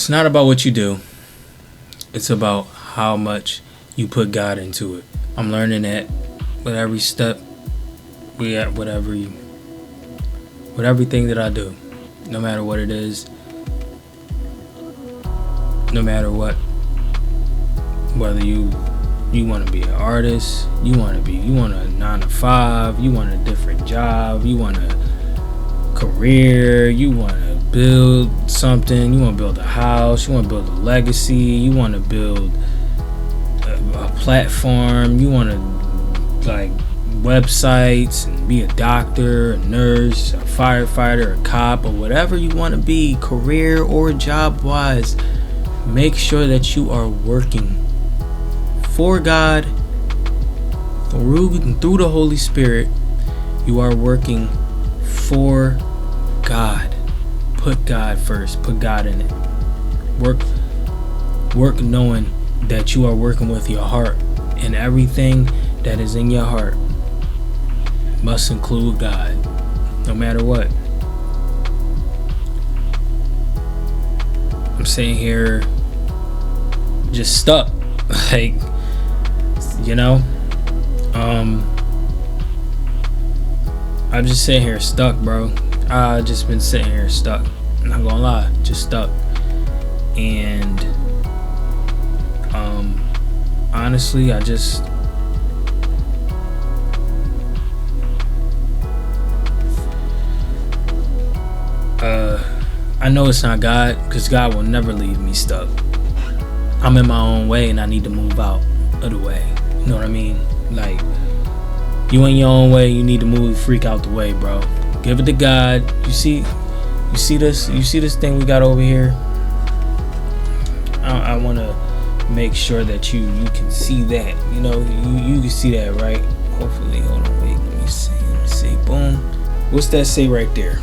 It's not about what you do. It's about how much you put God into it. I'm learning that with every step with everything that I do. No matter what it is. No matter what. Whether you want to be an artist, you want a 9 to 5, you want a different job, you want a career, you want to build something, you want to build a house, you want to build a legacy, you want to build a platform, you want to like websites and be a doctor, a nurse, a firefighter, a cop, or whatever you want to be, career or job wise. Make sure that you are working for God through the Holy Spirit. You are working for God. Put God first. Put God in it. Work knowing that you are working with your heart, and everything that is in your heart must include God, no matter what. I'm sitting here just stuck, like, you know, I'm just sitting here stuck, bro. I just been sitting here stuck. I'm not gonna lie, just stuck. And honestly, I know it's not God, because God will never leave me stuck. I'm in my own way, and I need to move out of the way. You know what I mean? Like, you in your own way, you need to move the freak out the way, bro. Give it to God. You see this thing we got over here? I want to make sure that you can see that. You know, you can see that, right? Hopefully. Hold on, wait. Let me see. Boom. What's that say right there?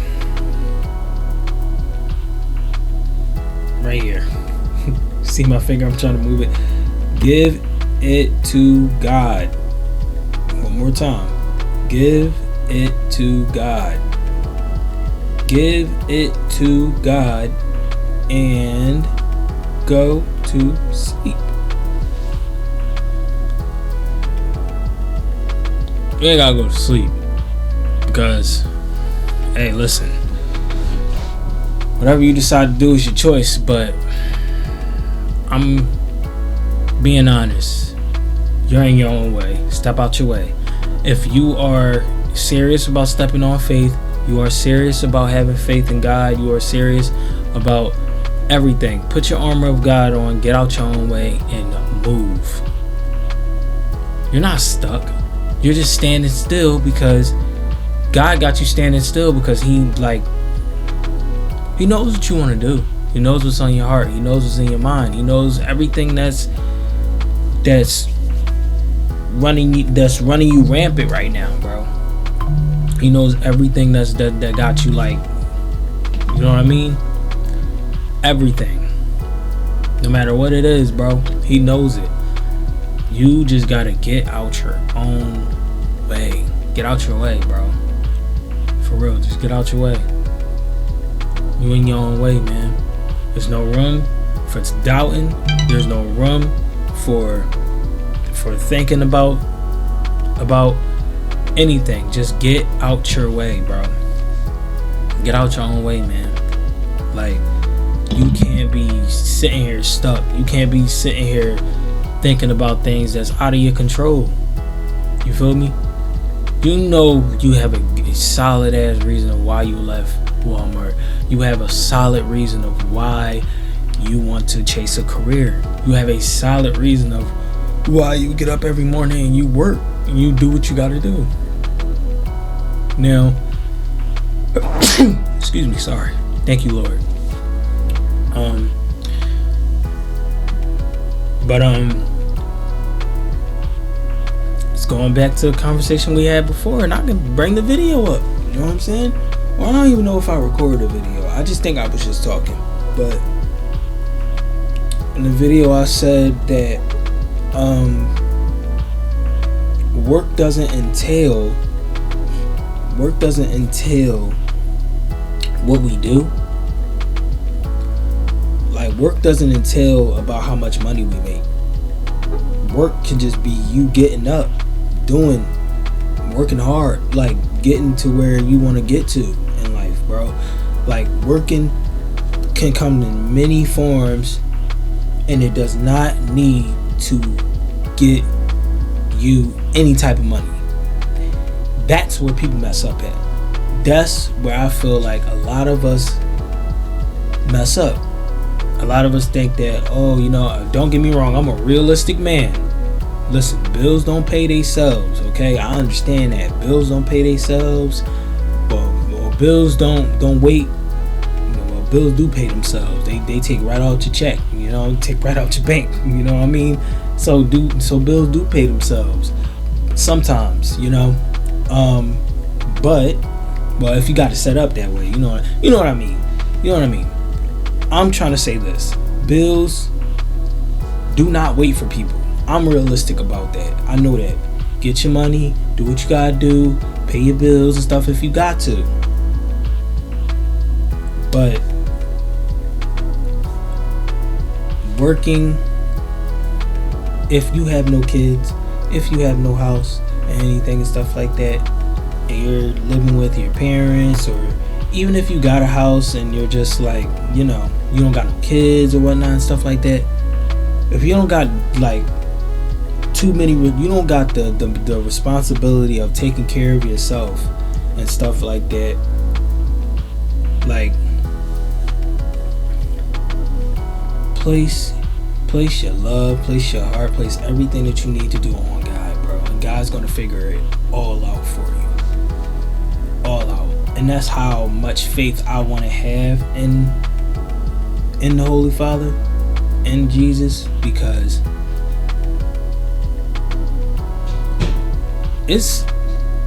Right here. See my finger? I'm trying to move it. Give it to God. One more time. Give it to God. Give it to God and go to sleep. You ain't gotta go to sleep, because, hey, listen, whatever you decide to do is your choice, but I'm being honest. You're in your own way. Step out your way. If you are serious about stepping on faith, you are serious about having faith in God, you are serious about everything, put your armor of God on, get out your own way, and move. You're not stuck. You're just standing still because God got you standing still, because He knows what you want to do. He knows what's on your heart. He knows what's in your mind. He knows everything that's running you rampant right now, bro. He knows everything that got you, like, you know what I mean? Everything. No matter what it is, bro. He knows it. You just gotta get out your own way. Get out your way, bro. For real, just get out your way. You in your own way, man. There's no room for doubting. There's no room for thinking about anything. Just get out your way, bro. Get out your own way, man. Like, you can't be sitting here stuck. You can't be sitting here thinking about things that's out of your control. You feel me? You know you have a solid ass reason of why you left Walmart. You have a solid reason of why you want to chase a career. You have a solid reason of why you get up every morning and you work and you do what you gotta do. Now, excuse me, sorry. Thank you, Lord. It's going back to a conversation we had before, and I can bring the video up. You know what I'm saying? Well, I don't even know if I recorded a video. I just think I was just talking. But in the video, I said that work doesn't entail what we do. Like, Like, work doesn't entail about how much money we make. Work can just be you getting up, working hard, like getting to where you want to get to in life, bro. Like, working can come in many forms, and it does not need to get you any type of money. That's where people mess up at. That's where I feel like a lot of us mess up. A lot of us think that, don't get me wrong, I'm a realistic man. Listen, bills don't pay themselves, okay? I understand that. Bills don't pay themselves, or bills don't wait. Well, bills do pay themselves. They take right out your check, take right out your bank, you know what I mean? So bills do pay themselves sometimes, but if you got it set up that way, you know what I mean. I'm trying to say this: bills do not wait for people. I'm realistic about that. I know that. Get your money, do what you gotta do, pay your bills and stuff if you got to. But working, if you have no kids, if you have no house and anything and stuff like that, and you're living with your parents, or even if you got a house and you're just like, you don't got no kids or whatnot and stuff like that, if you don't got like too many, you don't got the responsibility of taking care of yourself and stuff like that, like, place your love, place your heart, place everything that you need to do on God, bro, and God's gonna figure it all out for you, all out. And that's how much faith I want to have in the Holy Father, in Jesus, because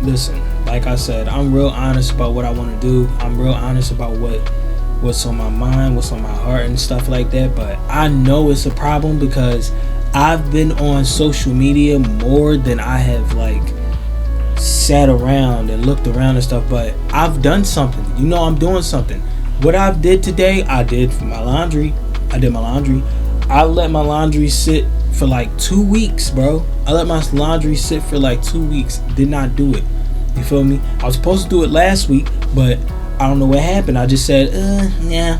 listen, like I said, I'm real honest about what I want to do. I'm real honest about what's on my mind, what's on my heart and stuff like that. But I know it's a problem because I've been on social media more than I have like sat around and looked around and stuff. But I've done something. I'm doing something. What I did today, I did for my laundry. I did my laundry. I let my laundry sit for like 2 weeks, bro. I let my laundry sit for like 2 weeks. Did not do it. You feel me? I was supposed to do it last week, but I don't know what happened. I just said,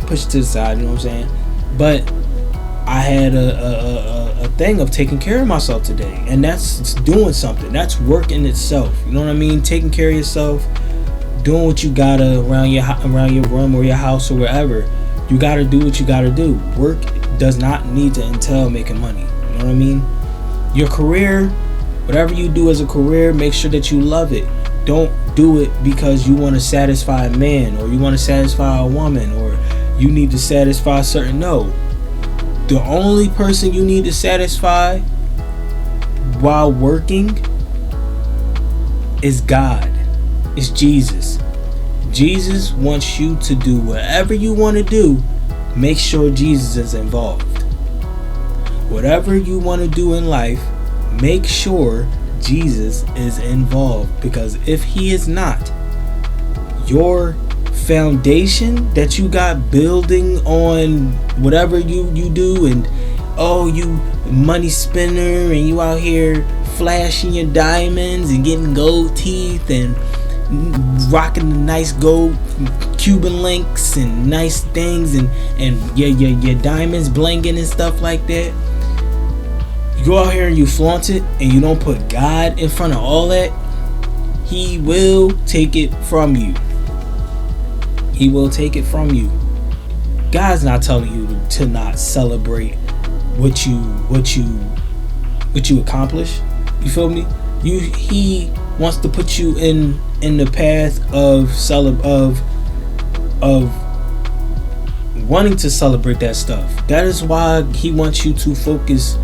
push it to the side. You know what I'm saying? But I had a thing of taking care of myself today, and that's doing something. That's work in itself. You know what I mean? Taking care of yourself, doing what you gotta around your room or your house or wherever. You gotta do what you gotta do. Work does not need to entail making money. You know what I mean? Your career, whatever you do as a career, make sure that you love it. Don't do it because you want to satisfy a man, or you want to satisfy a woman, or you need to satisfy certain. No. The only person you need to satisfy while working is God. It's Jesus. Jesus wants you to do whatever you want to do. Make sure Jesus is involved. Whatever you want to do in life, make sure Jesus is involved, because if he is not, your foundation that you got building on whatever you do, and you money spinner, and you out here flashing your diamonds and getting gold teeth and rocking the nice gold Cuban links and nice things, and your diamonds blinging and stuff like that. You go out here and you flaunt it, and you don't put God in front of all that, he will take it from you. He will take it from you. God's not telling you to not celebrate what you accomplish. You feel me? He wants to put you in the path of wanting to celebrate that stuff. That is why he wants you to focus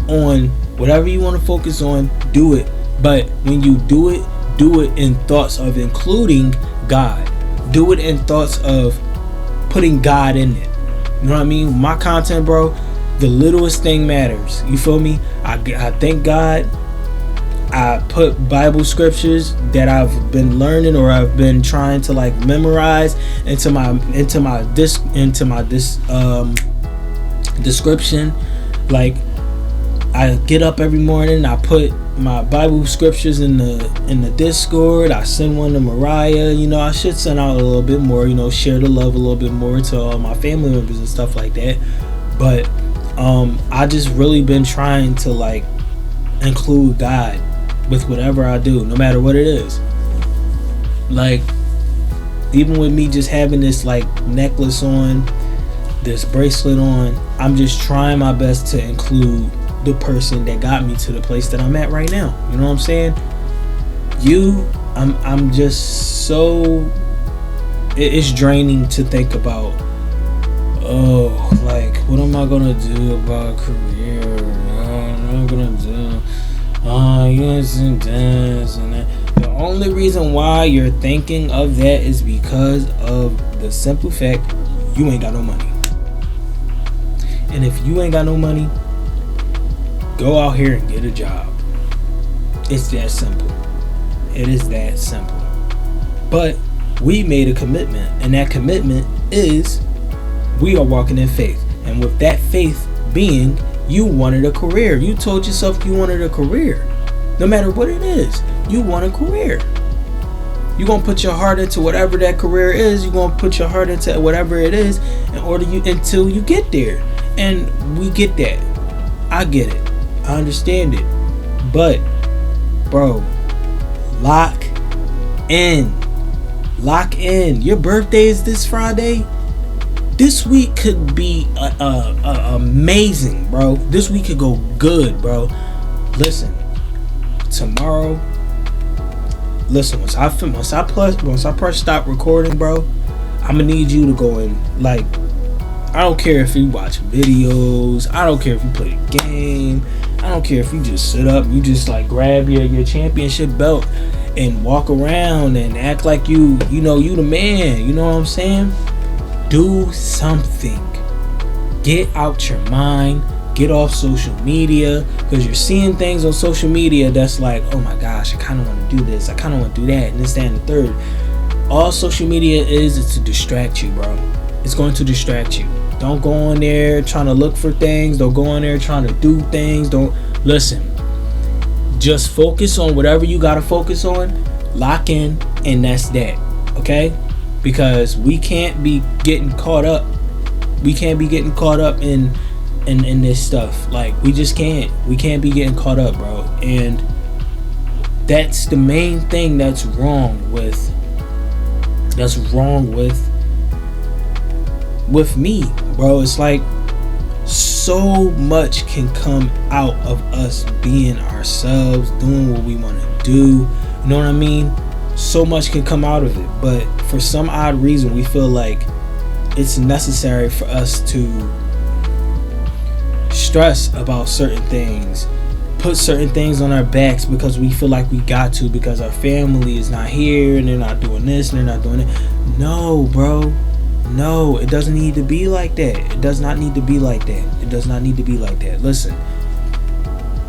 on whatever you want to focus on. Do it, but when you do it in thoughts of including God. Do it in thoughts of putting God in it. You know what I mean? My content, bro, the littlest thing matters. You feel me? I thank God. I put Bible scriptures that I've been learning, or I've been trying to like memorize into my description. Like, I get up every morning, I put my Bible scriptures in the Discord. I send one to Mariah. I should send out a little bit more, share the love a little bit more to all my family members and stuff like that. But I just really been trying to like include God with whatever I do, no matter what it is. Like, even with me just having this like necklace on, this bracelet on, I'm just trying my best to include the person that got me to the place that I'm at right now. You know what I'm saying? I'm just so, it's draining to think about, like, what am I gonna do about career? What am I gonna do? Yes and this and that. The only reason why you're thinking of that is because of the simple fact you ain't got no money. And if you ain't got no money, go out here and get a job. It's that simple. It is that simple. But we made a commitment, and that commitment is we are walking in faith. And with that faith being, you wanted a career. You told yourself you wanted a career. No matter what it is, you want a career. You're going to put your heart into whatever that career is. You're going to put your heart into whatever it is until you get there. And we get that. I get it. I understand it. But, bro, lock in. Lock in. Your birthday is this Friday. This week could be amazing, bro. This week could go good, bro. Listen, tomorrow. Listen, once I press stop recording, bro, I'm gonna need you to go and, like, I don't care if you watch videos, I don't care if you play a game, I don't care if you just sit up, you just like grab your championship belt and walk around and act like you the man. You know what I'm saying? Do something. Get out your mind. Get off social media, because you're seeing things on social media that's like, oh my gosh, I kind of want to do this, I kind of want to do that, and this, that, and the third. All social media is to distract you, bro. It's going to distract you. Don't go on there trying to look for things. Don't go on there trying to do things. Don't listen. Just focus on whatever you got to focus on. Lock in, and that's that. Okay? Because we can't be getting caught up. We can't be getting caught up in this stuff. Like, we just can't. We can't be getting caught up, bro. And that's the main thing that's wrong with me, bro. It's like so much can come out of us being ourselves, doing what we want to do. You know what I mean? So much can come out of it, but for some odd reason we feel like it's necessary for us to stress about certain things, put certain things on our backs because we feel like we got to, because our family is not here and they're not doing this and they're not doing it. No, bro. No, it doesn't need to be like that. It does not need to be like that. It does not need to be like that. Listen,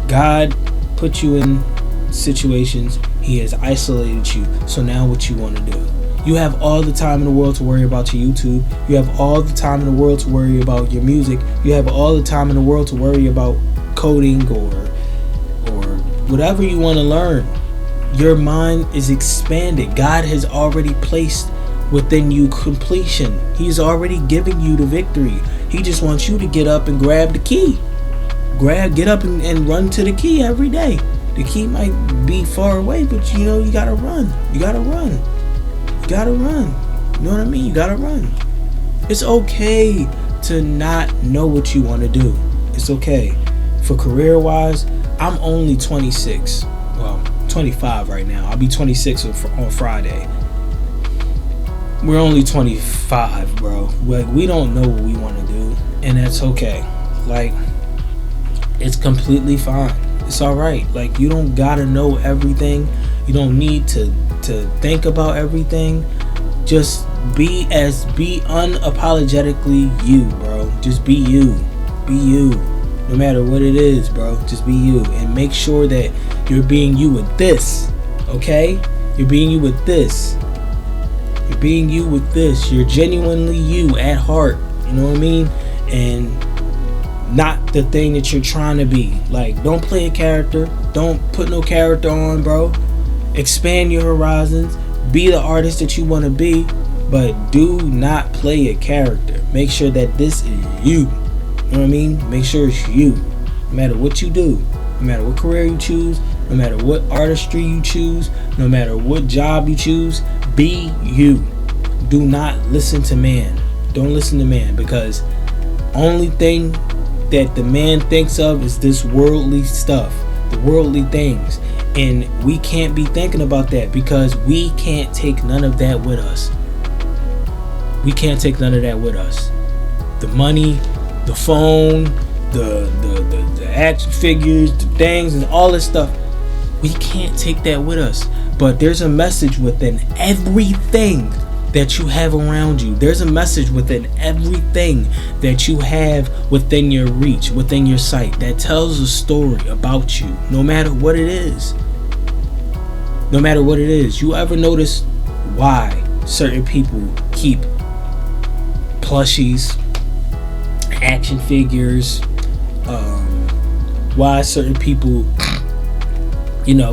God put you in situations. He has isolated you. So now what you want to do? You have all the time in the world to worry about your YouTube. You have all the time in the world to worry about your music. You have all the time in the world to worry about coding or whatever you want to learn. Your mind is expanded. God has already placed within you completion. He's already giving you the victory. He just wants you to get up and grab the key. Get up and run to the key every day. The key might be far away, but you gotta run. You gotta run. You gotta run. You know what I mean? You gotta run. It's okay to not know what you want to do. It's okay. For career wise, I'm only 26. Well, 25 right now. I'll be 26 on Friday. We're only 25, bro. Like, we don't know what we want to do, and that's okay. Like, it's completely fine. It's all right. Like, you don't gotta know everything. You don't need to think about everything. Just be unapologetically you, bro. Just be you. Be you. No matter what it is, bro. Just be you, and make sure that you're being you with this. Okay? You're being you with this. You're being you with this. You're genuinely you at heart. You know what I mean? And not the thing that you're trying to be. Like, don't play a character. Don't put no character on, bro. Expand your horizons. Be the artist that you want to be, but do not play a character. Make sure that this is you. You know what I mean? Make sure it's you. No matter what you do, no matter what career you choose, no matter what artistry you choose, no matter what job you choose, be you. Do not listen to man. Don't listen to man, because only thing that the man thinks of is this worldly stuff, the worldly things. And we can't be thinking about that, because we can't take none of that with us. We can't take none of that with us. The money, the phone, the action figures, the things, and all this stuff. We can't take that with us. But there's a message within everything that you have around you. There's a message within everything that you have within your reach, within your sight, that tells a story about you, no matter what it is. No matter what it is. You ever notice why certain people keep plushies, action figures, why certain people,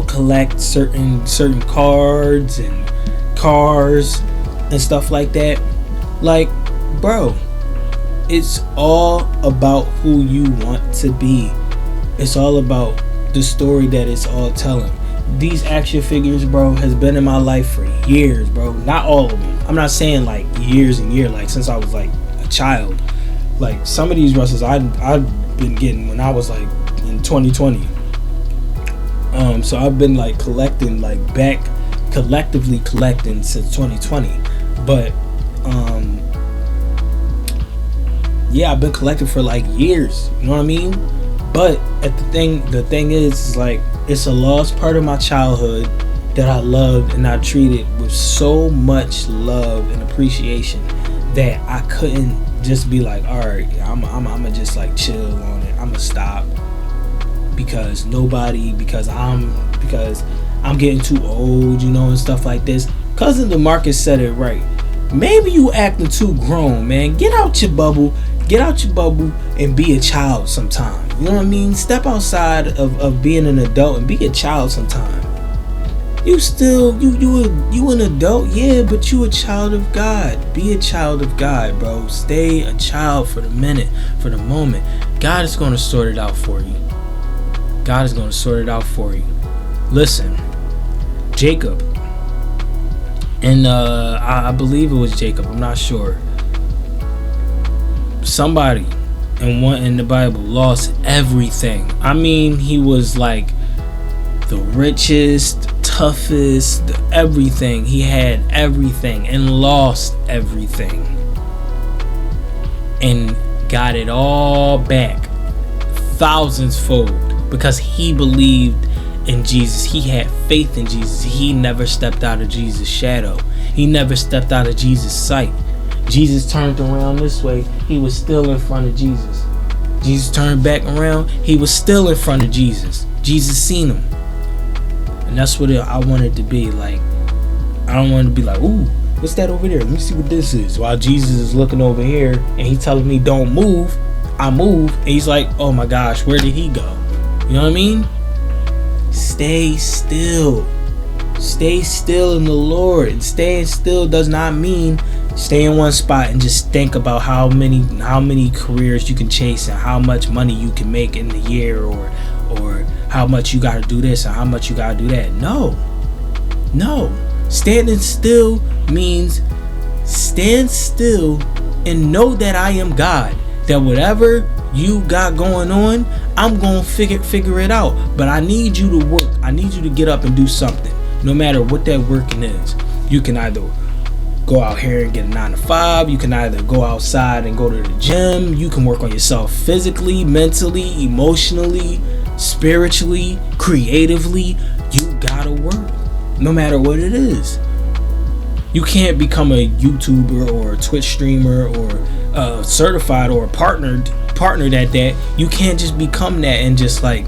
collect certain cards and cars and stuff like that? Like, bro, it's all about who you want to be. It's all about the story that it's all telling. These action figures, bro, has been in my life for years, bro. Not all of them. I'm not saying like years and years, like since I was like a child. Like some of these wrestlers I've been getting when I was like in 2020. So I've been like collecting, like collectively collecting since 2020. But yeah, I've been collecting for like years. You know what I mean? But the thing is like, it's a lost part of my childhood that I loved and I treated with so much love and appreciation that I couldn't just be like, all right, I'm gonna just like chill on it. I'm gonna stop because I'm getting too old, and stuff like this. Cousin DeMarcus said it right. Maybe you acting too grown, man. Get out your bubble and be a child sometime. You know what I mean? Step outside of being an adult and be a child sometime. You an adult, yeah, but you a child of God. Be a child of God, bro. Stay a child for the minute, for the moment. God is going to sort it out for you. God is going to sort it out for you. Listen, Jacob, and I believe it was Jacob, I'm not sure. Somebody in the Bible lost everything. I mean, he was like the richest, toughest, everything. He had everything and lost everything and got it all back thousands fold because he believed in Jesus. He had faith in Jesus. He never stepped out of Jesus' shadow. He never stepped out of Jesus' sight. Jesus turned around this way, he was still in front of Jesus. Jesus turned back around, he was still in front of Jesus. Jesus seen him. And that's what I wanted to be like. I don't want to be like, ooh, what's that over there? Let me see what this is. While Jesus is looking over here and he telling me don't move, I move, and he's like, oh my gosh, where did he go? You know what I mean? Stay still. Stay still in the Lord. And staying still does not mean stay in one spot and just think about how many careers you can chase and how much money you can make in the year, or how much you got to do this and how much you got to do that. No. Standing still means stand still and know that I am God. That whatever you got going on, I'm going to figure it out. But I need you to work. I need you to get up and do something. No matter what that working is. You can either go out here and get a 9 to 5. You can either go outside and go to the gym. You can work on yourself physically, mentally, emotionally, spiritually, creatively. You gotta work. No matter what it is. You can't become a YouTuber or a Twitch streamer or certified or partnered at that. You can't just become that and just like,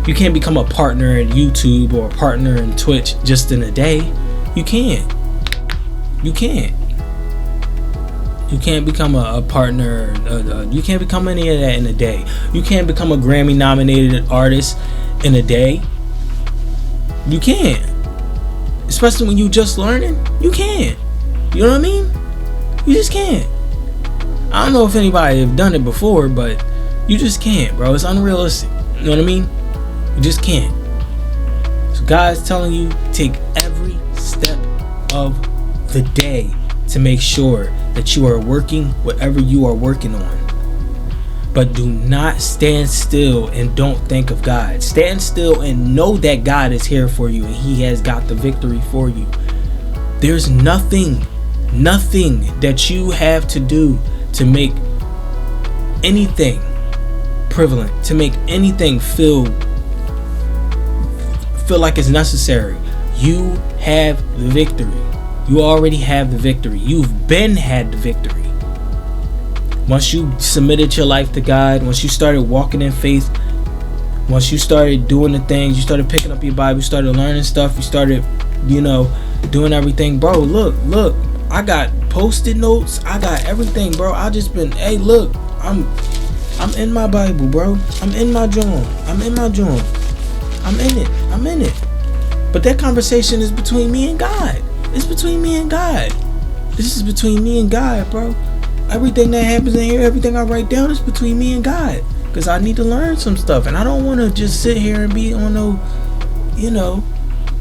you can't become a partner in YouTube or a partner in Twitch just in a day. You can't. You can't become a partner. You can't become any of that in a day. You can't become a Grammy nominated artist in a day. You can't. Especially when you just learning. You can't. You know what I mean? You just can't. I don't know if anybody have done it before, but you just can't, bro. It's unrealistic. You know what I mean? You just can't. So God's telling you, take every step of the day to make sure that you are working whatever you are working on. But do not stand still and don't think of God. Stand still and know that God is here for you and He has got the victory for you. There's nothing that you have to do to make anything prevalent, to make anything feel like it's necessary. You have the victory. You already have the victory. You've been had the victory. Once you submitted your life to God, once you started walking in faith, once you started doing the things, you started picking up your Bible, you started learning stuff, you started, doing everything. Bro, look, I got post-it notes, I got everything, bro. I just been, hey, look, I'm in my Bible, bro. I'm in my journal. I'm in it. But that conversation is between me and God. It's between me and God. This is between me and God, bro. Everything that happens in here, everything I write down is between me and God. Because I need to learn some stuff. And I don't want to just sit here and be on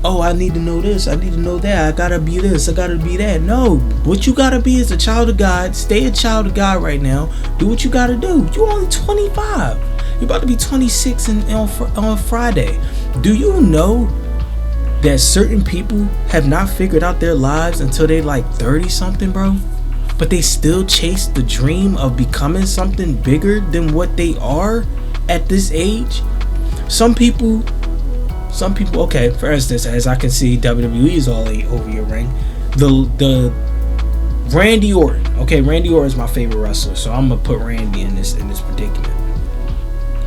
oh, I need to know this, I need to know that, I gotta be this, I gotta be that. No, what you gotta be is a child of God. Stay a child of God right now. Do what you gotta do. You're only 25. You're about to be 26 on Friday. Do you know that certain people have not figured out their lives until they like 30 something, bro? But they still chase the dream of becoming something bigger than what they are at this age. Some people, okay, for instance, as I can see, WWE is all over your ring. The Randy Orton, okay, Randy Orton is my favorite wrestler, so I'm gonna put Randy in this predicament.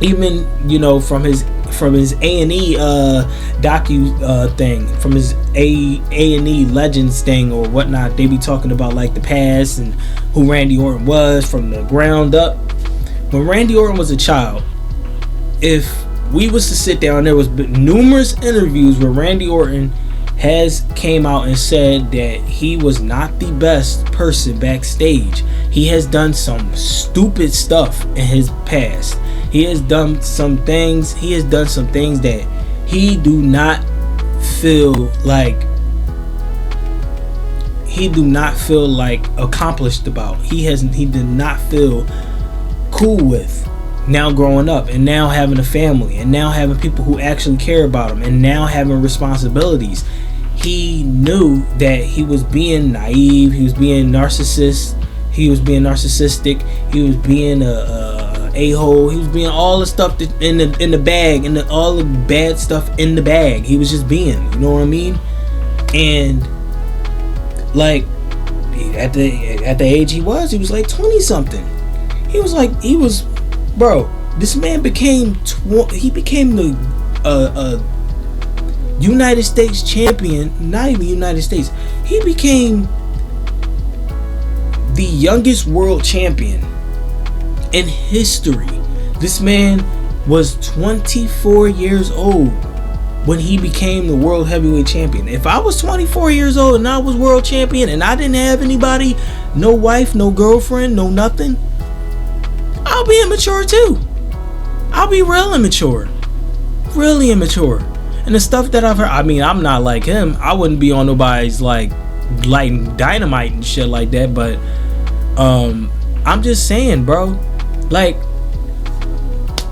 Even from his A&E docu thing, from his A&E Legends thing or whatnot, they be talking about like the past and who Randy Orton was from the ground up. When Randy Orton was a child, if we was to sit down, there was numerous interviews where Randy Orton has came out and said that he was not the best person backstage. He has done some stupid stuff in his past. He has done some things that he do not feel like accomplished about. He did not feel cool with. Now growing up and now having a family and now having people who actually care about him and now having responsibilities, he knew that he was being naive, he was being narcissistic, he was being a-hole, he was being all the stuff that in the bag, and all the bad stuff in the bag. He was just being, you know what I mean? And like at the age he was like 20 something. Bro, this man became the United States champion. Not even United States. He became the youngest world champion in history. This man was 24 years old when he became the world heavyweight champion. If I was 24 years old and I was world champion and I didn't have anybody, no wife, no girlfriend, no nothing, I'll be immature too. I'll be real immature. Really immature. And the stuff that I've heard, I mean, I'm not like him. I wouldn't be on nobody's like lighting dynamite and shit like that, but I'm just saying, bro. Like,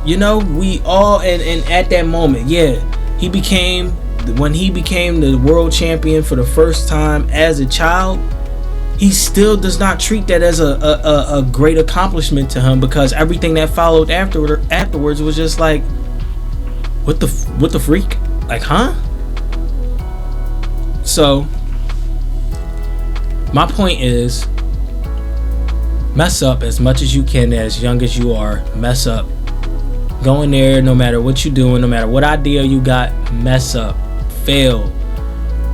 we all and at that moment, yeah, when he became the world champion for the first time as a child, he still does not treat that as a great accomplishment to him, because everything that followed afterwards was just like, what the freak? Like, huh? So my point is, mess up as much as you can as young as you are. Mess up. Go in there, no matter what you're doing, no matter what idea you got, mess up. Fail.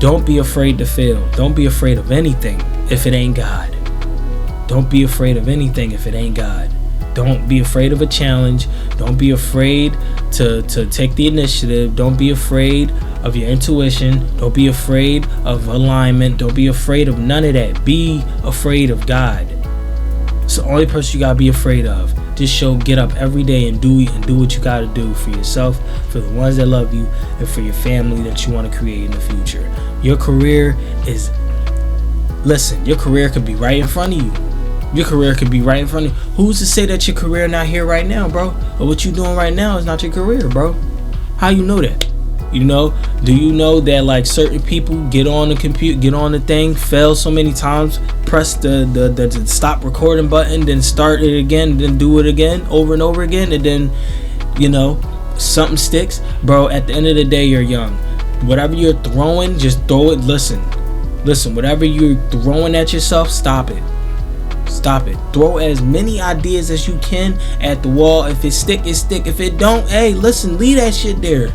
Don't be afraid to fail. Don't be afraid of anything if it ain't God. Don't be afraid of anything if it ain't God. Don't be afraid of a challenge. Don't be afraid to take the initiative. Don't be afraid of your intuition. Don't be afraid of alignment. Don't be afraid of none of that. Be afraid of God. It's the only person you gotta be afraid of. Just get up every day and do what you gotta do for yourself, for the ones that love you, and for your family that you want to create in the future. Your career your career could be right in front of you. Your career could be right in front of you. Who's to say that your career not here right now, bro? Or what you doing right now is not your career, bro? How you know that? Do you know that like certain people get on the computer, get on the thing, fail so many times, press the stop recording button, then start it again, then do it again over and over again, and then something sticks, bro. At the end of the day, you're young. Whatever you're throwing, just throw it. Listen, whatever you're throwing at yourself, stop it. Throw as many ideas as you can at the wall. If it stick, it stick. If it don't, hey, listen, leave that shit there.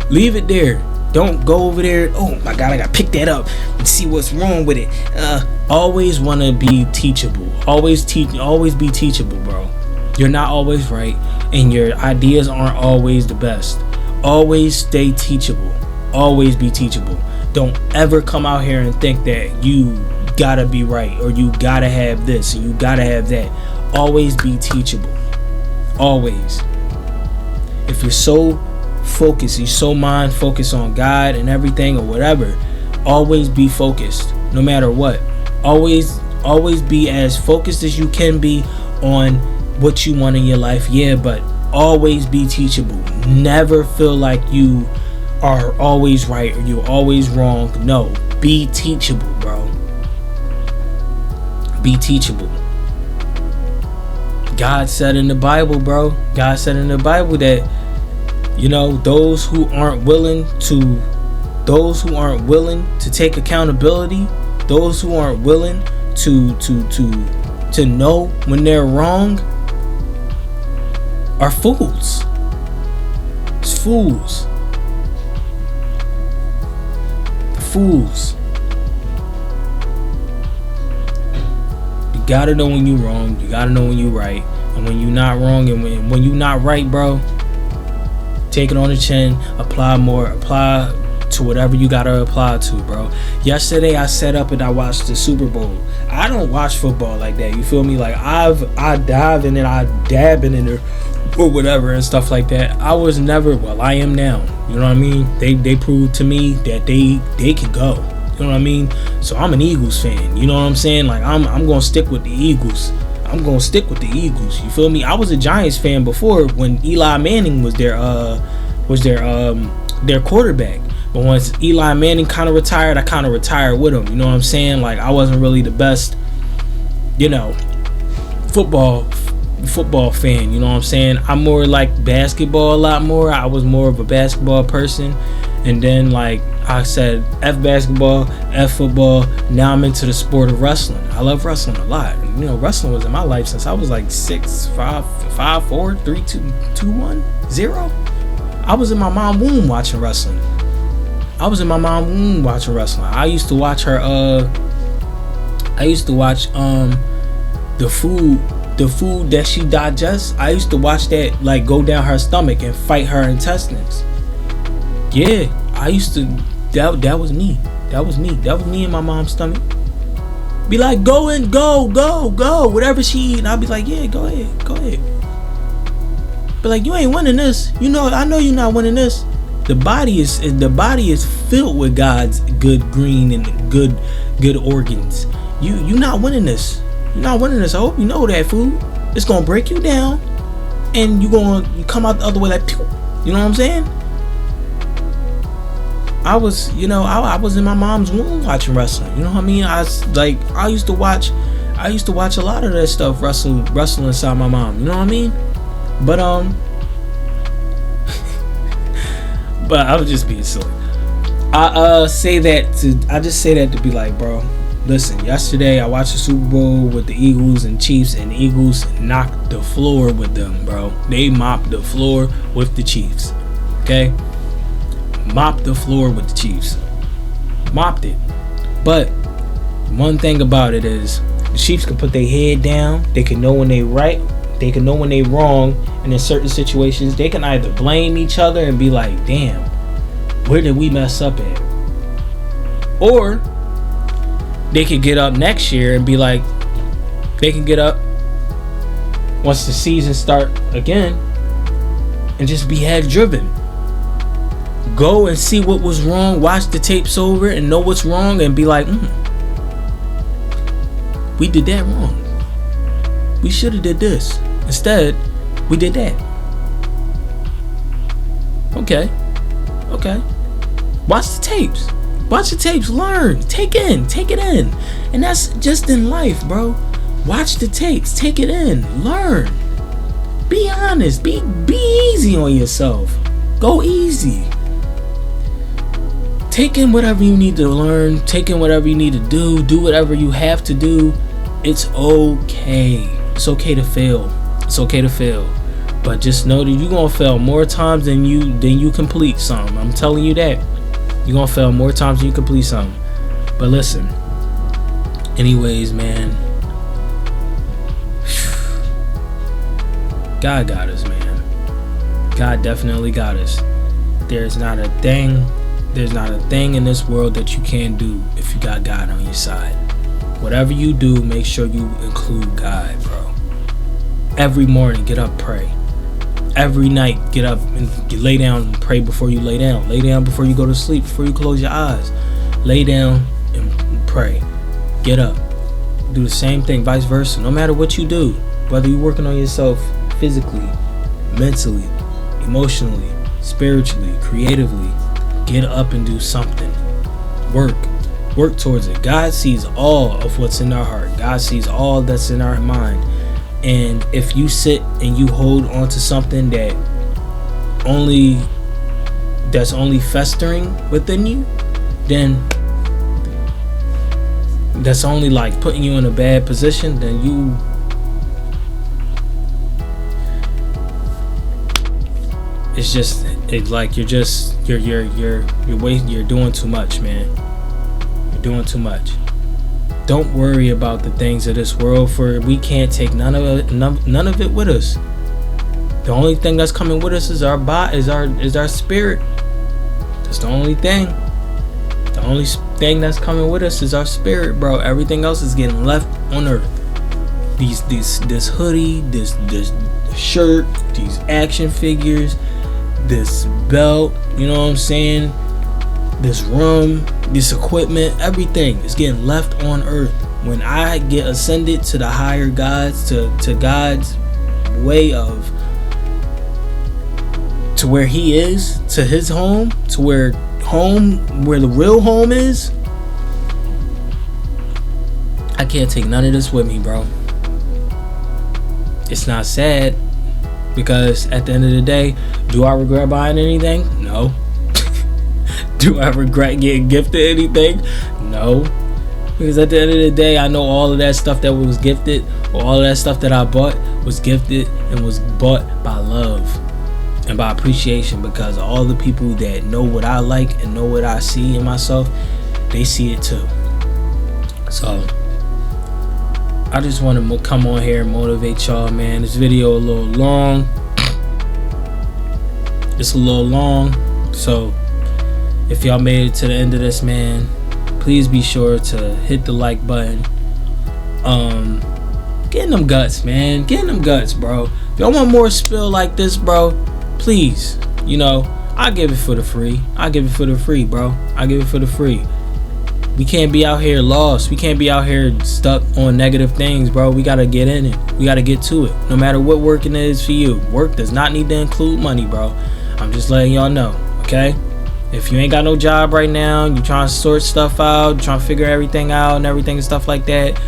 Leave it there. Don't go over there. Oh my God, I gotta pick that up and see what's wrong with it. Always want to be teachable. Always be teachable, bro. You're not always right, and your ideas aren't always the best. Always stay teachable. Always be teachable. Don't ever come out here and think that you gotta be right, or you gotta have this, or you gotta have that. Always be teachable. Always. If you're so focused, you're so mind focused on God and everything or whatever, always be focused no matter what. Always be as focused as you can be on what you want in your life, but always be teachable. Never feel like you are always right or you're always wrong. No, be teachable, bro. Be teachable. God said in the Bible, bro. God said in the Bible that those who aren't willing to take accountability, those who aren't willing to know when they're wrong are fools. It's fools. You gotta know when you're wrong. You gotta know when you're right. And when you're not wrong and when you're not right, bro, take it on the chin. Apply to whatever you gotta apply to, bro. Yesterday I sat up and I watched the Super Bowl. I don't watch football like that. You feel me? Like I dive in and I dab in it or whatever and stuff like that. I was never. Well, I am now. You know what I mean? They proved to me that they can go. You know what I mean? So I'm an Eagles fan. You know what I'm saying? Like I'm gonna stick with the Eagles. You feel me? I was a Giants fan before when Eli Manning was their quarterback. But once Eli Manning kind of retired, I kind of retired with him. You know what I'm saying? Like I wasn't really the best, football fan. You know what I'm saying? I'm more like basketball a lot more. I was more of a basketball person, and then like I said, F basketball, F football. Now I'm into the sport of wrestling. I love wrestling a lot. Wrestling was in my life since I was like 6'5", 5'4", 3'2", 2'1", 0. I was in my mom's womb watching wrestling. I used to watch her. I used to watch the food that she digests. I used to watch that like go down her stomach and fight her intestines. Yeah, I used to. That was me. That was me in my mom's stomach. Be like, go. Whatever she eat, and I'll be like, yeah, go ahead. But like, you ain't winning this. I know you're not winning this. The body is filled with God's good green and good organs. You not winning this. You're not winning this. I hope you know that, food. It's gonna break you down, and you come out the other way like, pew. You know what I'm saying? I was in my mom's womb watching wrestling. You know what I mean? I used to watch a lot of that stuff wrestling inside my mom. You know what I mean? But but I was just being silly. I just say that to be like, bro, listen, yesterday I watched the Super Bowl with the Eagles and Chiefs, and the Eagles knocked the floor with them, bro. They mopped the floor with the Chiefs. Okay? Mopped the floor with the Chiefs. Mopped it. But one thing about it is The Chiefs can put their head down. They can know when they right. They can know when they wrong. And in certain situations, they can either blame each other and be like, damn, where did we mess up at? Or they could get up next year and be like, they can get up once the season start again and just be head driven. Go and see what was wrong, watch the tapes over and know what's wrong and be like, we did that wrong. We should have did this. Instead, we did that. Okay. Watch the tapes. Learn. Take it in. And that's just in life, bro. Watch the tapes. Take it in. Learn. Be honest. Be easy on yourself. Go easy. Take in whatever you need to learn. Take in whatever you need to do. Do whatever you have to do. It's okay. It's okay to fail. But just know that you're gonna fail more times than you complete something. I'm telling you that. You're gonna fail more times than you complete something. But listen. Anyways, man. God got us, man. God definitely got us. There's not a thing in this world that you can't do if you got God on your side. Whatever you do, make sure you include God, bro. Every morning, get up, pray. Every night, get up and you lay down and pray before you lay down. Lay down before you go to sleep, before you close your eyes. Lay down and pray. Get up. Do the same thing, vice versa. No matter what you do, whether you're working on yourself physically, mentally, emotionally, spiritually, creatively, get up and do something. Work towards it. God sees all of what's in our heart. God sees all that's in our mind. And if you sit and you hold on to something that's only festering within you, then that's only like putting you in a bad position, then it's like you're doing too much, man. You're doing too much. Don't worry about the things of this world, for we can't take none of it with us. The only thing that's coming with us is our body, is our spirit. That's the only thing. The only thing that's coming with us is our spirit, bro. Everything else is getting left on earth. This hoodie, this shirt, these action figures, this belt, you know what I'm saying? This room, this equipment, everything is getting left on earth. When I get ascended to the higher gods, to God's way of, to where he is, to his home, to where the real home is, I can't take none of this with me, bro. It's not sad, because at the end of the day, do I regret buying anything? No. Do I regret getting gifted anything? No. Because at the end of the day, I know all of that stuff that was gifted, or all of that stuff that I bought was gifted and was bought by love and by appreciation, because all the people that know what I like and know what I see in myself, they see it too. So I just want to come on here and motivate y'all, man. This video a little long. It's a little long, so if y'all made it to the end of this, man, please be sure to hit the like button. Get in them guts, man. Get in them guts, bro. If y'all want more spill like this, bro, please, I give it for the free. I give it for the free, bro. I give it for the free. We can't be out here lost. We can't be out here stuck on negative things, bro. We gotta get in it. We gotta get to it. No matter what working is for you. Work does not need to include money, bro. I'm just letting y'all know, okay? If you ain't got no job right now, you trying to sort stuff out, trying to figure everything out and everything and stuff like that,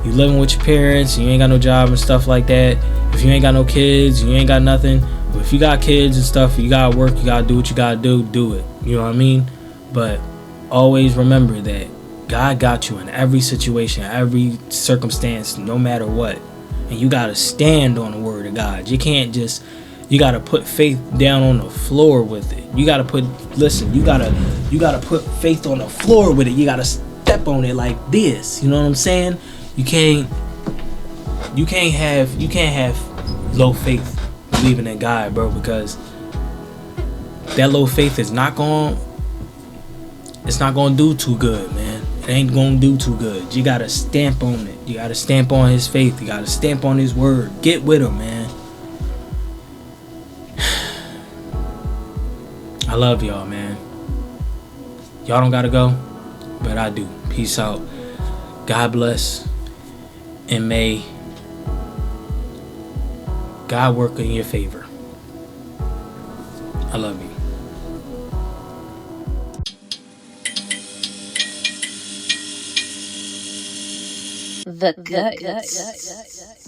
you living with your parents, you ain't got no job and stuff like that, if you ain't got no kids, you ain't got nothing, but if you got kids and stuff, you gotta work, you gotta do what you gotta do it, you know what I mean? But always remember that God got you in every situation, every circumstance, no matter what, and you gotta stand on the word of God. You can't just, you gotta put faith down on the floor with it. You gotta put faith on the floor with it. You gotta step on it like this. You know what I'm saying? You can't have low faith believing in God, bro, because that low faith is not going to do too good, man. It ain't going to do too good. You got to stamp on it. You got to stamp on his faith. You got to stamp on his word. Get with him, man. I love y'all, man. Y'all don't got to go, but I do. Peace out. God bless. And may God work in your favor. I love you. The Guts.